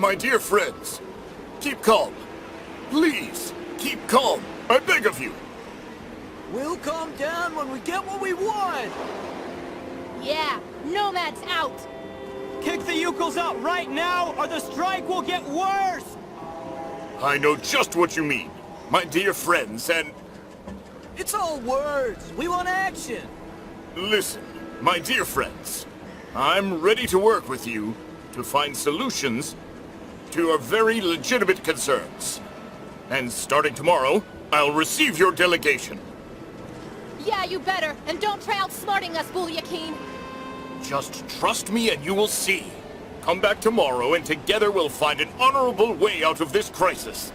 My dear friends, keep calm. Please, keep calm. I beg of you. We'll calm down when we get what we want! Yeah, Nomad's out! Kick the Eclusas out right now, or the strike will get worse! I know just what you mean, my dear friends, and... It's all words! We want action! Listen, my dear friends. I'm ready to work with you to find solutions to your very legitimate concerns. And starting tomorrow, I'll receive your delegation. Yeah, you better, and don't try outsmarting us, Bulyakin. Just trust me and you will see. Come back tomorrow and together we'll find an honorable way out of this crisis.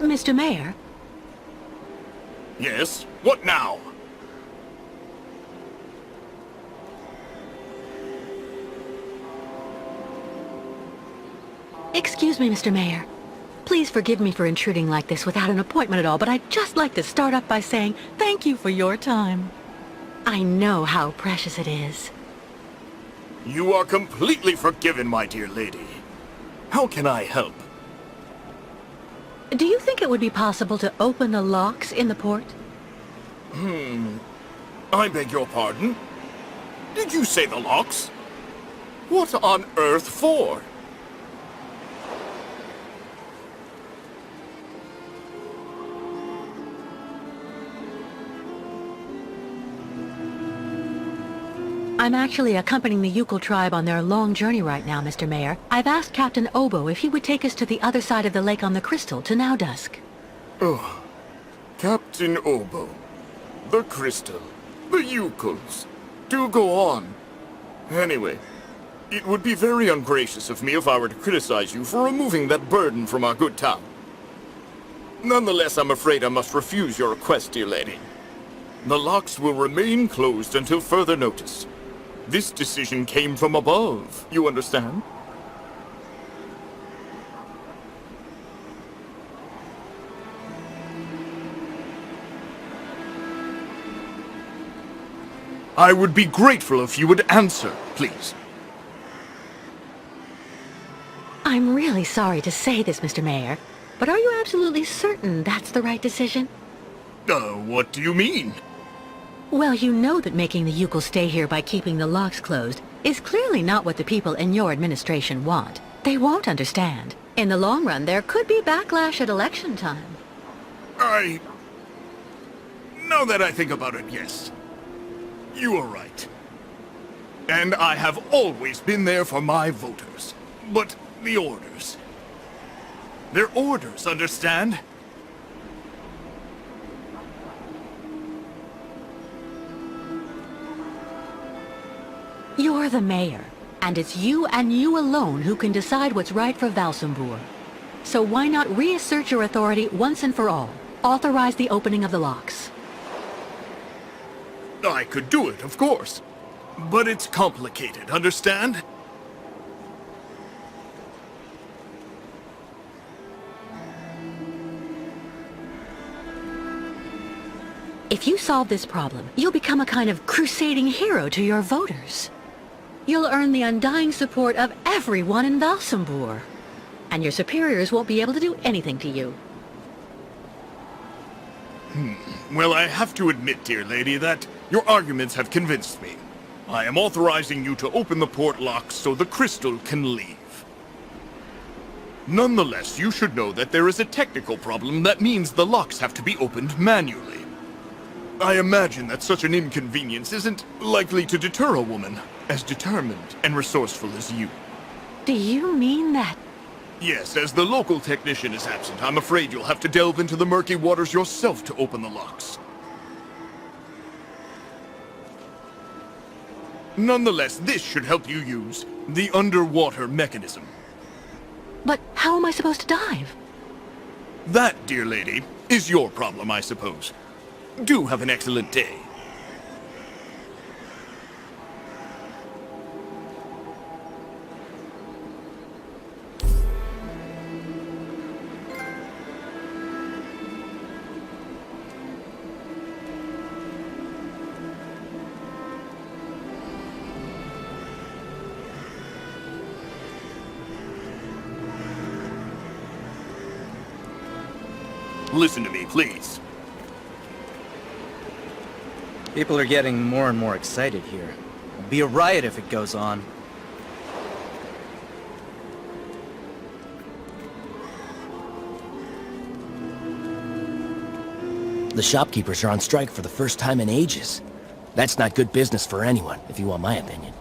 Mr. Mayor? Yes? What now? Excuse me, Mr. Mayor. Please forgive me for intruding like this without an appointment at all, but I'd just like to start up by saying thank you for your time. I know how precious it is. You are completely forgiven, my dear lady. How can I help? Do you think it would be possible to open the locks in the port? I beg your pardon? Did you say the locks? What on earth for? I'm actually accompanying the Ukul tribe on their long journey right now, Mr. Mayor. I've asked Captain Obo if he would take us to the other side of the lake on the Crystal to now dusk. Oh, Captain Obo, the Crystal, the Ukuls. Do go on. Anyway, it would be very ungracious of me if I were to criticize you for removing that burden from our good town. Nonetheless, I'm afraid I must refuse your request, dear lady. The locks will remain closed until further notice. This decision came from above, you understand? I would be grateful if you would answer, please. I'm really sorry to say this, Mr. Mayor, but are you absolutely certain that's the right decision? What do you mean? Well, you know that making the Ukul stay here by keeping the locks closed is clearly not what the people in your administration want. They won't understand. In the long run, there could be backlash at election time. Now that I think about it, yes. You are right. And I have always been there for my voters. But the orders... They're orders, understand? You're the mayor, and it's you and you alone who can decide what's right for Valsambur. So why not reassert your authority once and for all? Authorize the opening of the locks. I could do it, of course. But it's complicated, understand? If you solve this problem, you'll become a kind of crusading hero to your voters. You'll earn the undying support of everyone in Valsambur. And your superiors won't be able to do anything to you. Well, I have to admit, dear lady, that your arguments have convinced me. I am authorizing you to open the port locks so the crystal can leave. Nonetheless, you should know that there is a technical problem that means the locks have to be opened manually. I imagine that such an inconvenience isn't likely to deter a woman as determined and resourceful as you. Do you mean that? Yes, as the local technician is absent, I'm afraid you'll have to delve into the murky waters yourself to open the locks. Nonetheless, this should help you use the underwater mechanism. But how am I supposed to dive? That, dear lady, is your problem, I suppose. Do have an excellent day. Listen to me, please. People are getting more and more excited here. It'll be a riot if it goes on. The shopkeepers are on strike for the first time in ages. That's not good business for anyone, if you want my opinion.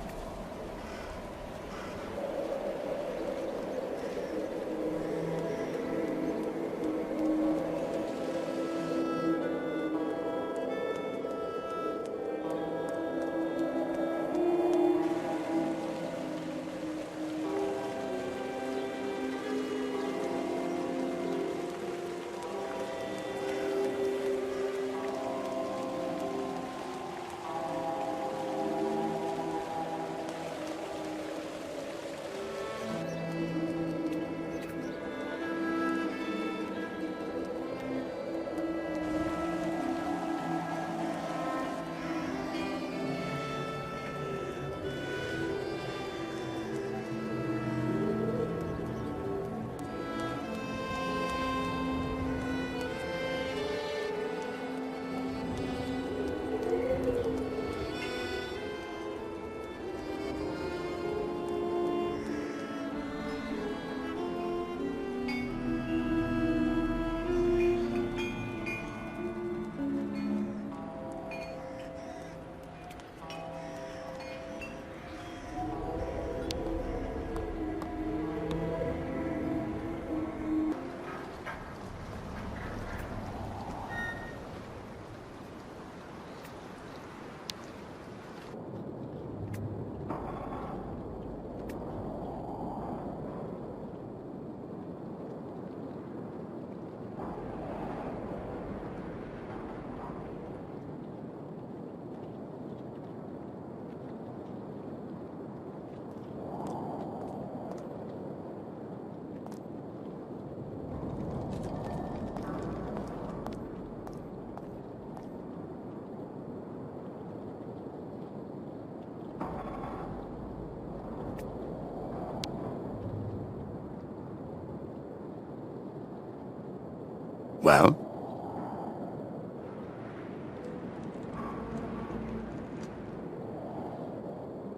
Well?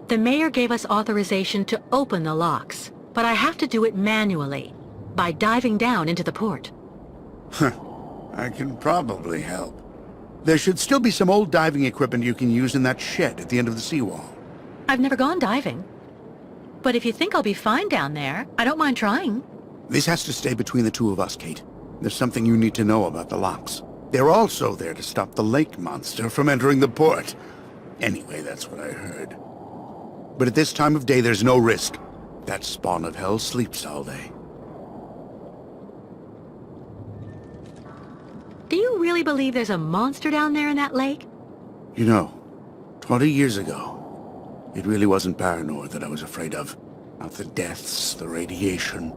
The mayor gave us authorization to open the locks, but I have to do it manually, by diving down into the port. I can probably help. There should still be some old diving equipment you can use in that shed at the end of the seawall. I've never gone diving. But if you think I'll be fine down there, I don't mind trying. This has to stay between the two of us, Kate. There's something you need to know about the locks. They're also there to stop the lake monster from entering the port. Anyway, that's what I heard. But at this time of day, there's no risk. That spawn of hell sleeps all day. Do you really believe there's a monster down there in that lake? You know, 20 years ago, it really wasn't Paranor that I was afraid of. Not the deaths, the radiation.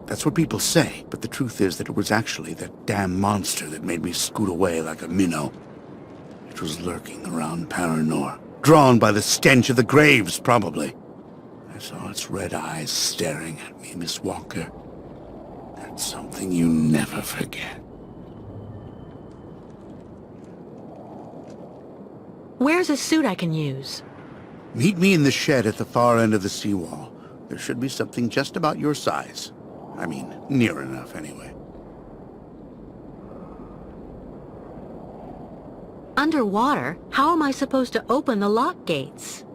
That's what people say, but the truth is that it was actually that damn monster that made me scoot away like a minnow. It was lurking around Paranor, drawn by the stench of the graves, probably. I saw its red eyes staring at me, Miss Walker. That's something you never forget. Where's a suit I can use? Meet me in the shed at the far end of the seawall. There should be something just about your size. I mean, near enough, anyway. Underwater? How am I supposed to open the lock gates?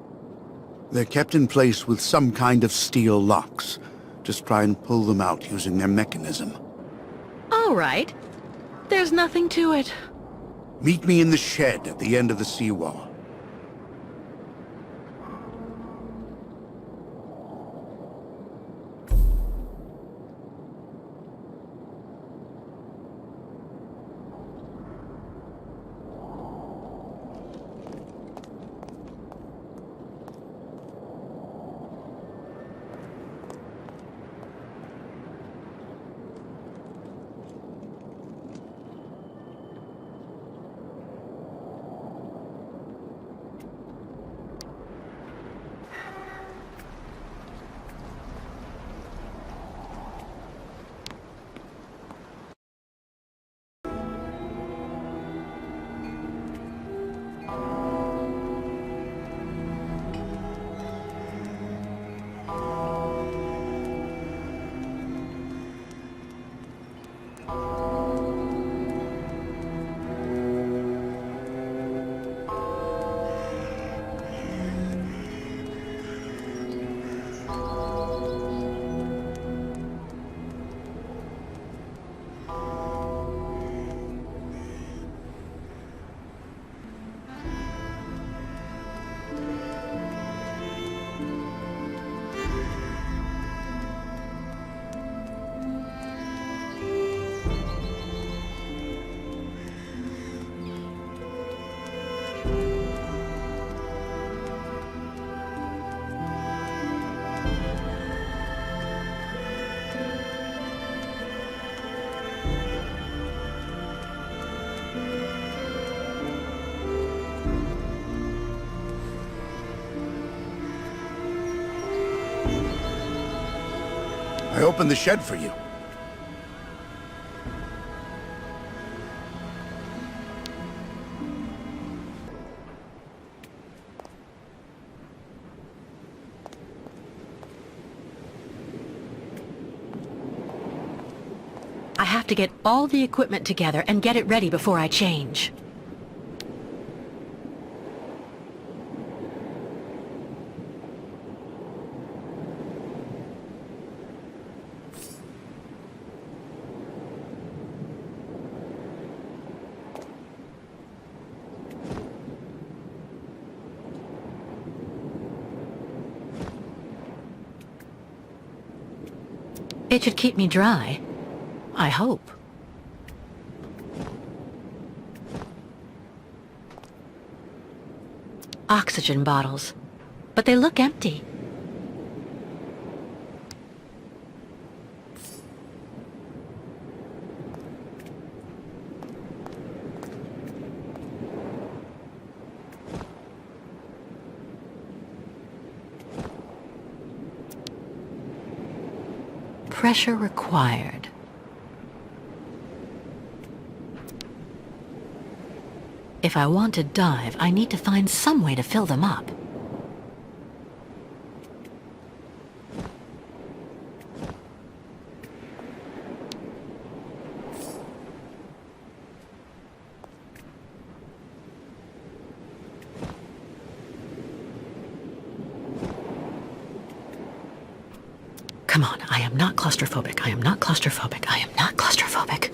They're kept in place with some kind of steel locks. Just try and pull them out using their mechanism. All right. There's nothing to it. Meet me in the shed at the end of the seawall. I opened the shed for you. I have to get all the equipment together and get it ready before I change. It should keep me dry. I hope. Oxygen bottles. But they look empty. Pressure required. If I want to dive, I need to find some way to fill them up. Come on, I am not claustrophobic. I am not claustrophobic. I am not claustrophobic.